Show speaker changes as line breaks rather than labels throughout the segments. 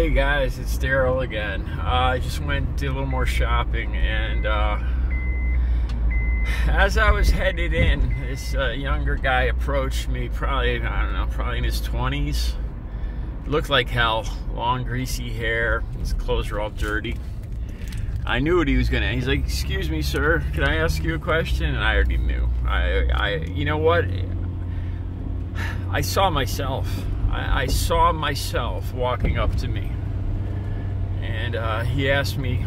Hey guys, it's Daryl again. I just went and did a little more shopping, and as I was headed in, this younger guy approached me, probably in his 20s. Looked like hell, long greasy hair, his clothes were all dirty. I knew what he was gonna. He's like, "Excuse me, sir, can I ask you a question?" And I already knew. You know what? I saw myself. I saw myself walking up to me, and he asked me,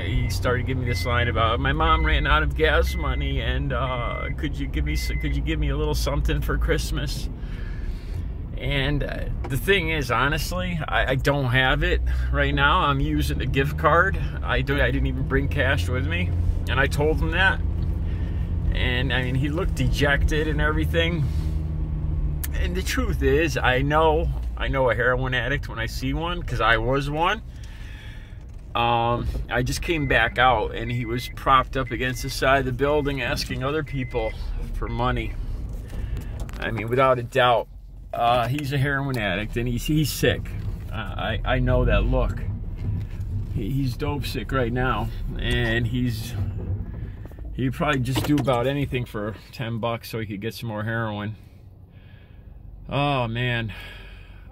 he started giving me this line about my mom ran out of gas money, and could you give me a little something for Christmas? And the thing is, honestly, I don't have it right now. I'm using a gift card. I didn't even bring cash with me, and I told him that. And I mean, he looked dejected and everything. And the truth is, I know a heroin addict when I see one, because I was one. I just came back out, and he was propped up against the side of the building asking other people for money. I mean, without a doubt, he's a heroin addict, and he's sick. I know that look. He's dope sick right now, and he'd probably just do about anything for $10 so he could get some more heroin. Oh man,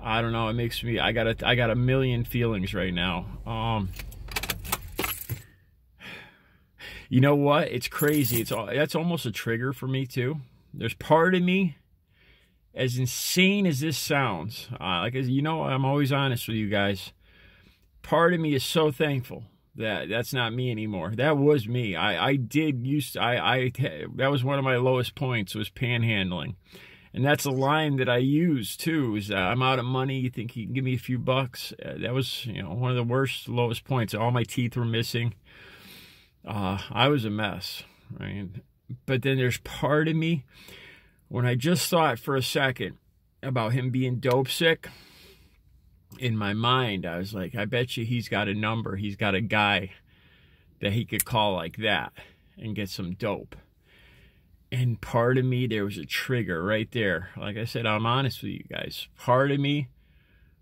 I don't know. It makes me. I got a million feelings right now. You know what? It's crazy. That's almost a trigger for me too. There's part of me, as insane as this sounds, I'm always honest with you guys. Part of me is so thankful that that's not me anymore. That was me. That was one of my lowest points, was panhandling. And that's a line that I use too, is I'm out of money, you think you can give me a few bucks? That was, one of the lowest points. All my teeth were missing. I was a mess, right? But then there's part of me, when I just thought for a second about him being dope sick, in my mind, I was like, I bet you he's got a number. He's got a guy that he could call like that and get some dope. And part of me, there was a trigger right there. Like I said, I'm honest with you guys. Part of me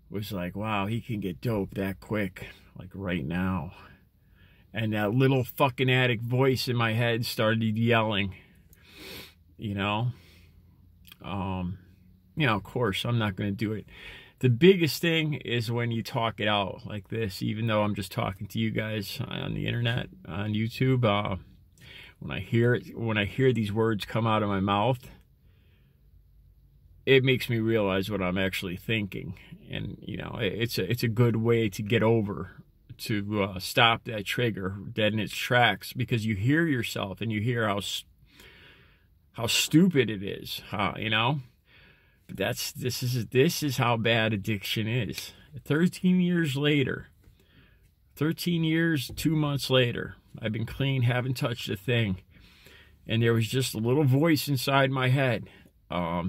was like, wow, he can get dope that quick, like right now. And that little fucking addict voice in my head started yelling, of course, I'm not going to do it. The biggest thing is when you talk it out like this, even though I'm just talking to you guys on the internet, on YouTube. When I hear these words come out of my mouth, it makes me realize what I'm actually thinking. And, it's a good way to get over, to stop that trigger dead in its tracks, because you hear yourself and you hear how stupid it is, But this is how bad addiction is. 13 years later, 13 years, 2 months later, I've been clean, haven't touched a thing. And there was just a little voice inside my head. I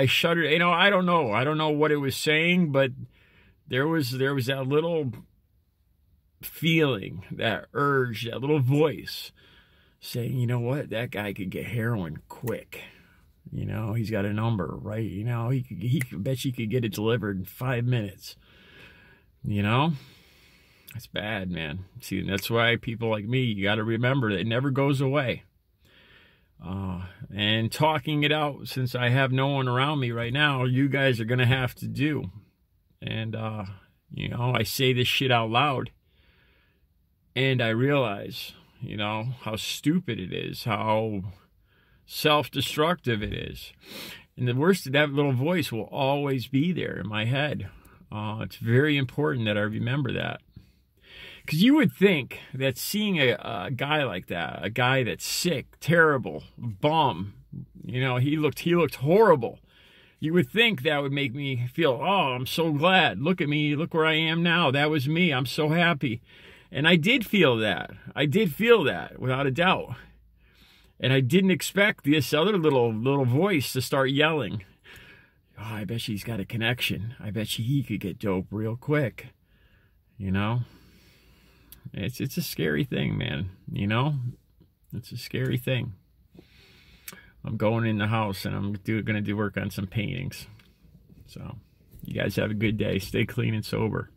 shuddered. I don't know what it was saying, but there was that little feeling, that urge, that little voice saying, you know what, that guy could get heroin quick. He's got a number, right? He could bet you could get it delivered in 5 minutes. That's bad, man. See, that's why people like me, you got to remember that it never goes away. And talking it out, since I have no one around me right now, you guys are going to have to do. And, I say this shit out loud, and I realize, how stupid it is, how self-destructive it is. And the worst, that little voice will always be there in my head. It's very important that I remember that. Because you would think that seeing a guy like that, a guy that's sick, terrible, bum, he looked horrible. You would think that would make me feel, oh, I'm so glad. Look at me. Look where I am now. That was me. I'm so happy. And I did feel that. Without a doubt. And I didn't expect this other little voice to start yelling. Oh, I bet she's got a connection. I bet he could get dope real quick. It's a scary thing, man. It's a scary thing. I'm going in the house and I'm going to do work on some paintings. So You guys have a good day. Stay clean and sober.